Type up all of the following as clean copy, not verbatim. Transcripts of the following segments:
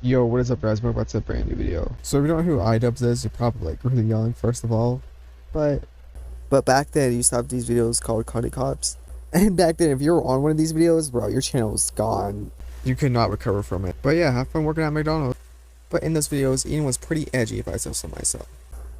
Yo, what is up guys, we're about to a brand new video. So if you don't know who idubbbz is, you're probably like really young first of all. But back then you used to have these videos called Content Cops. And back then if you were on one of these videos, bro, your channel was gone. You could not recover from it. But yeah, have fun working at McDonald's. But in those videos, Ian was pretty edgy if I say so myself.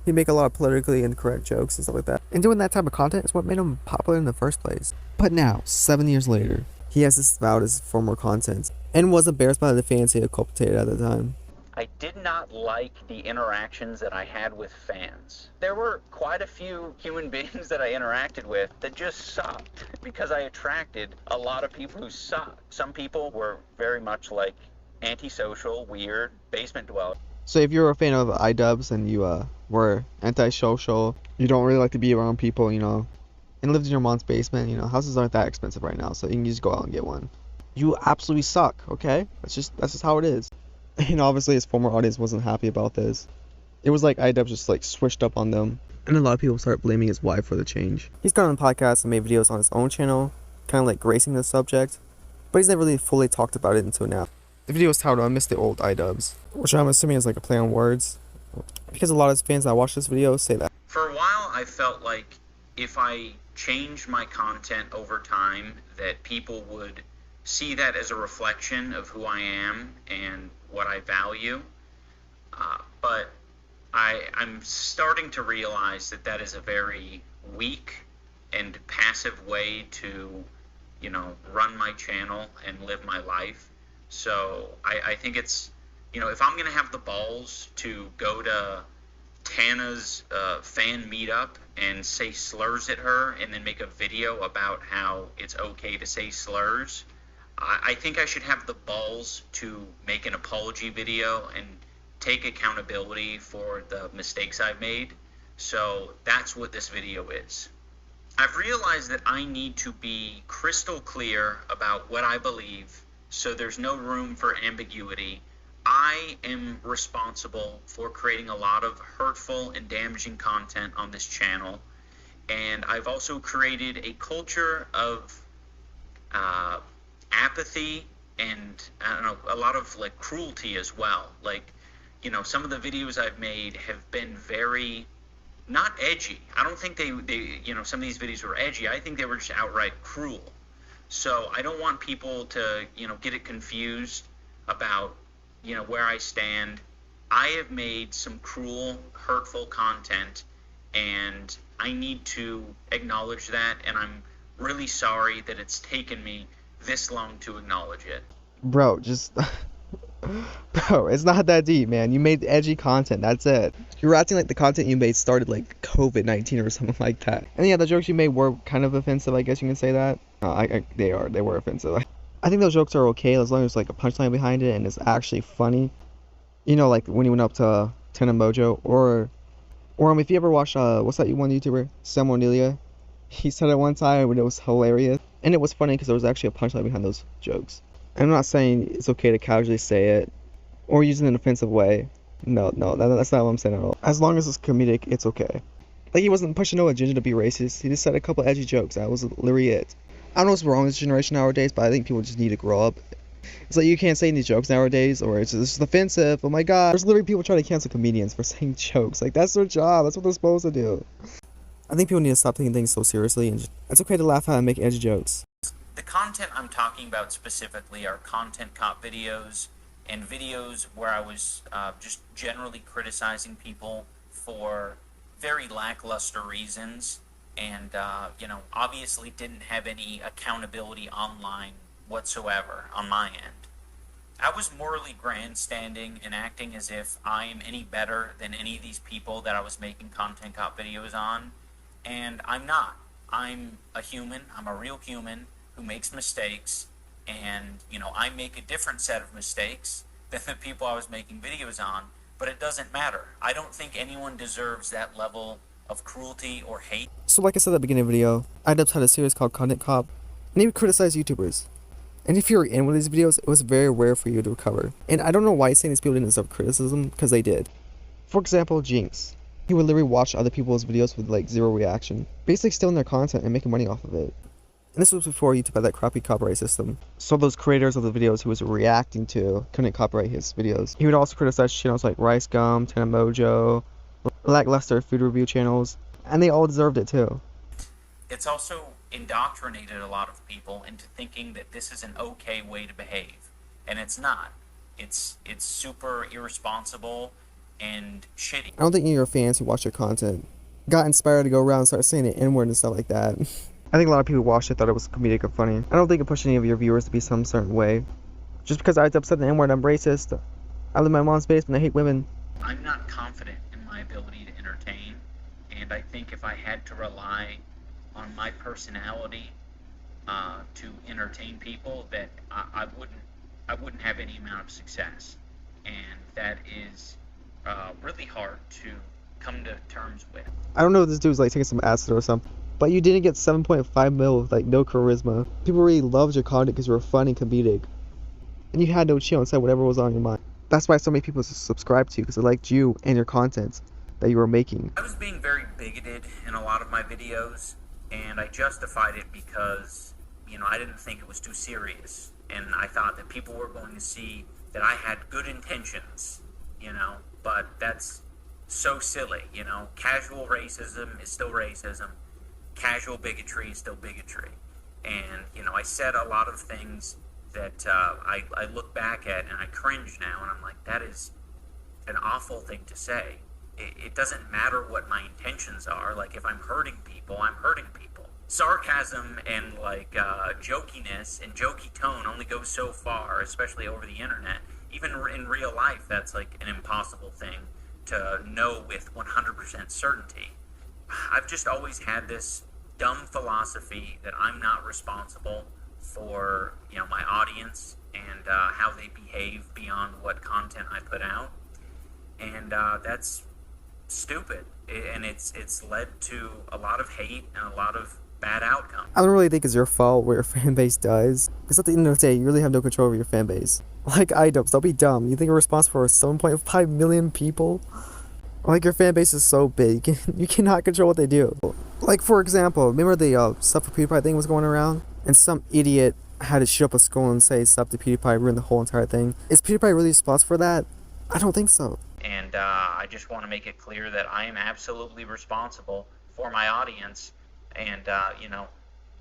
He'd make a lot of politically incorrect jokes and stuff like that. And doing that type of content is what made him popular in the first place. But now, 7 years later, he has disavowed his former content and was embarrassed by the fans he had cultivated at the time. I did not like the interactions that I had with fans. There were quite a few human beings that I interacted with that just sucked because I attracted a lot of people who sucked. Some people were very much like antisocial, weird, basement dwellers. So if you're a fan of idubbbz and you were antisocial, you don't really like to be around people, and lived in your mom's basement, houses aren't that expensive right now, so you can just go out and get one. You absolutely suck, okay? That's just how it is. And obviously his former audience wasn't happy about this. It was like idubbbz just like switched up on them. And a lot of people start blaming his wife for the change. He's gone on podcasts and made videos on his own channel, kind of like gracing the subject, but he's never really fully talked about it until now. The video is titled I Miss the Old idubbbz, which I'm assuming is like a play on words, because a lot of his fans that watch this video say that. For a while I felt like if I changed my content over time that people would see that as a reflection of who I am and what I value, but I'm starting to realize that is a very weak and passive way to, run my channel and live my life. So I think it's, if I'm going to have the balls to go to Tana's fan meetup and say slurs at her and then make a video about how it's okay to say slurs, I think I should have the balls to make an apology video and take accountability for the mistakes I've made. So that's what this video is. I've realized that I need to be crystal clear about what I believe, so there's no room for ambiguity. I am responsible for creating a lot of hurtful and damaging content on this channel, and I've also created a culture of apathy and a lot of like cruelty as well. Like, some of the videos I've made have been very not edgy. I don't think they some of these videos were edgy. I think they were just outright cruel. So I don't want people to get it confused about where I stand. I have made some cruel, hurtful content, and I need to acknowledge that, and I'm really sorry that it's taken me this long to acknowledge it. Bro, Bro, it's not that deep, man. You made edgy content, that's it. You're acting like the content you made started like COVID-19 or something like that. And yeah, the jokes you made were kind of offensive, I guess you can say that. They were offensive. I think those jokes are okay as long as there's like a punchline behind it and it's actually funny. Like when you went up to Tana Mojo, or if you ever watched what's that one YouTuber, Salmonelia? He said it one time and it was hilarious. And it was funny because there was actually a punchline behind those jokes. And I'm not saying it's okay to casually say it or use it in an offensive way. No, that's not what I'm saying at all. As long as it's comedic, it's okay. Like, he wasn't pushing no agenda to be racist. He just said a couple edgy jokes. That was literally it. I don't know what's wrong with this generation nowadays, but I think people just need to grow up. It's like you can't say any jokes nowadays, or it's just offensive. Oh my god. There's literally people trying to cancel comedians for saying jokes. Like, that's their job. That's what they're supposed to do. I think people need to stop taking things so seriously, and it's okay to laugh at and make edgy jokes. The content I'm talking about specifically are content cop videos and videos where I was just generally criticizing people for very lackluster reasons, and obviously didn't have any accountability online whatsoever on my end. I was morally grandstanding and acting as if I am any better than any of these people that I was making content cop videos on, and I'm not. I'm a human. I'm a real human who makes mistakes, and I make a different set of mistakes than the people I was making videos on, but it doesn't matter. I don't think anyone deserves that level of cruelty or hate. So like I said at the beginning of the video, idubbbz had a series called Content Cop, and he would criticize YouTubers. And if you were in one of these videos, it was very rare for you to recover. And I don't know why he's saying these people didn't deserve criticism, because they did. For example, Jinx. He would literally watch other people's videos with like zero reaction, basically stealing their content and making money off of it. And this was before YouTube had that crappy copyright system. So those creators of the videos he was reacting to couldn't copyright his videos. He would also criticize channels like Rice Gum, Tana Mojo, lackluster food review channels, and they all deserved it too. It's also indoctrinated a lot of people into thinking that this is an okay way to behave, and it's not. It's super irresponsible and shitty. I don't think any of your fans who watch your content got inspired to go around and start saying the N-word and stuff like that. I think a lot of people who watched it thought it was comedic or funny. I don't think it pushed any of your viewers to be some certain way. Just because I said the N-word, I'm racist. I live in my mom's basement, I hate women. I'm not confident in my ability to entertain, and I think if I had to rely on my personality to entertain people, that I wouldn't have any amount of success, and that is really hard to come to terms with. I don't know if this dude's like taking some acid or something, but you didn't get 7.5 mil with like no charisma. People really loved your content because you were funny, comedic, and you had no chill and said whatever was on your mind. That's why so many people subscribed to you, because they liked you and your content that you were making. I was being very bigoted in a lot of my videos, and I justified it because, you know, I didn't think it was too serious, and I thought that people were going to see that I had good intentions, you know, but that's so silly, you know. Casual racism is still racism. Casual bigotry is still bigotry. And, you know, I said a lot of things that I look back at and I cringe now, and I'm like, that is an awful thing to say. It doesn't matter what my intentions are. Like, if I'm hurting people, I'm hurting people. Sarcasm and, like, jokiness and jokey tone only goes so far, especially over the internet. Even in real life, that's, like, an impossible thing to know with 100% certainty. I've just always had this dumb philosophy that I'm not responsible for, you know, my audience and how they behave beyond what content I put out. And that's stupid, and it's led to a lot of hate and a lot of bad outcomes. I don't really think it's your fault what your fan base does, because at the end of the day, you really have no control over your fan base. Like idubbbz, don't be dumb. You think you're responsible for 7.5 million people? Like, your fan base is so big, you cannot control what they do. Like, for example, remember the Sub for PewDiePie thing was going around? And some idiot had to shoot up a school and say Sub to PewDiePie, ruin the whole entire thing. Is PewDiePie really responsible for that? I don't think so. And I just want to make it clear that I am absolutely responsible for my audience. And, you know,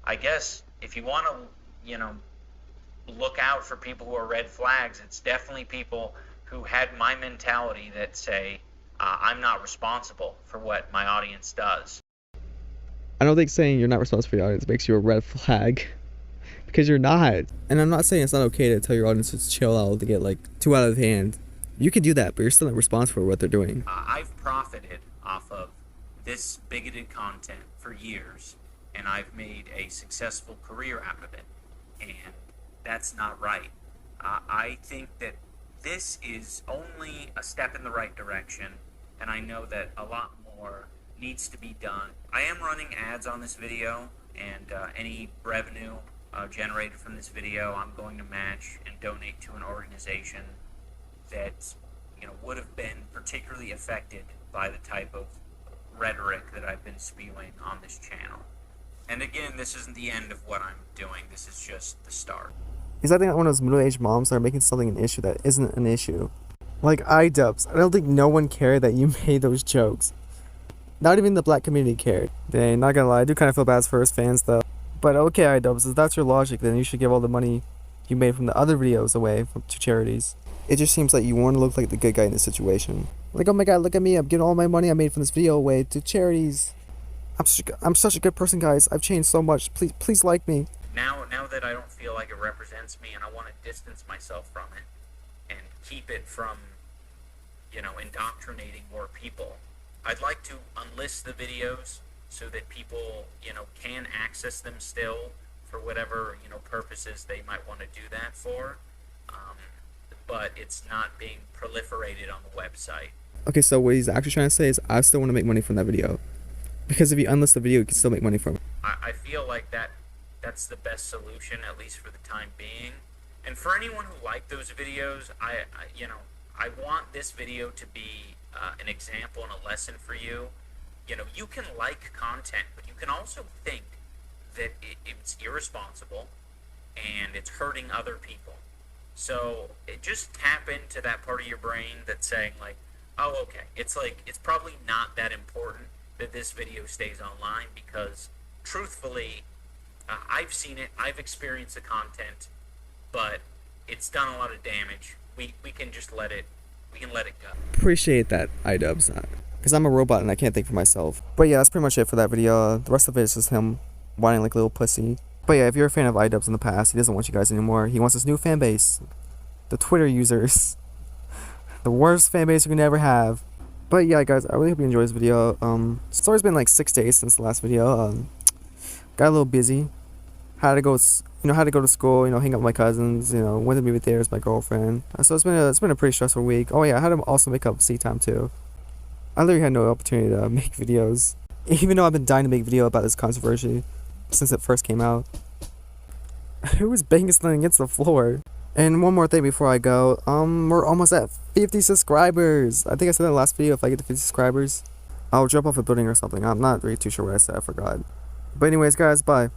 I guess if you want to, you know, look out for people who are red flags, it's definitely people who had my mentality that say, I'm not responsible for what my audience does. I don't think saying you're not responsible for your audience makes you a red flag, because you're not. And I'm not saying it's not okay to tell your audience to chill out, to get like too out of hand. You can do that, but you're still not responsible for what they're doing. I've profited off of this bigoted content for years, and I've made a successful career out of it, and that's not right. I think that this is only a step in the right direction, and I know that a lot more needs to be done. I am running ads on this video, and any revenue generated from this video I'm going to match and donate to an organization that, you know, would have been particularly affected by the type of rhetoric that I've been spewing on this channel. And again, this isn't the end of what I'm doing, this is just the start. Because I think one of those middle-aged moms that are making something an issue that isn't an issue. Like idubbbz, I don't think no one cared that you made those jokes. Not even the black community cared. Dang, not gonna lie, I do kind of feel bad for his fans though. But okay, idubbbz, if that's your logic, then you should give all the money you made from the other videos away to charities. It just seems like you want to look like the good guy in this situation. Like, oh my god, look at me, I'm giving all my money I made from this video away to charities. I'm such a good person, guys. I've changed so much. Please like me. Now that I don't feel like it represents me, and I want to distance myself from it and keep it from, you know, indoctrinating more people, I'd like to unlist the videos so that people, you know, can access them still for whatever, you know, purposes they might want to do that for. But it's not being proliferated on the website. Okay, so what he's actually trying to say is I still want to make money from that video. Because if you unlist the video, you can still make money from it. I feel like that's the best solution, at least for the time being. And for anyone who liked those videos, I want this video to be an example and a lesson for you. You know, you can like content, but you can also think that it's irresponsible and it's hurting other people. So just tap into that part of your brain that's saying like, oh, okay, it's probably not that important that this video stays online, because truthfully, I've seen it, I've experienced the content, but it's done a lot of damage. We can just let it go. Appreciate that, idubbbz. Because I'm a robot and I can't think for myself. But yeah, that's pretty much it for that video. The rest of it is just him whining like a little pussy. But yeah, if you're a fan of idubbbz in the past, he doesn't want you guys anymore. He wants his new fan base. The Twitter users. The worst fan base you can ever have. But yeah, guys, I really hope you enjoyed this video. It's always been like 6 days since the last video. Got a little busy. Had to go to school, hang out with my cousins, went to movie theaters with my girlfriend. So it's been a pretty stressful week. Oh yeah, I had to also make up seat time too. I literally had no opportunity to make videos, even though I've been dying to make a video about this controversy since it first came out. Who was banging something against the floor? And one more thing before I go, we're almost at 50 subscribers. I think I said in the last video, if I get to 50 subscribers, I'll jump off a building or something. I'm not really too sure what I said, I forgot. But anyways, guys, bye.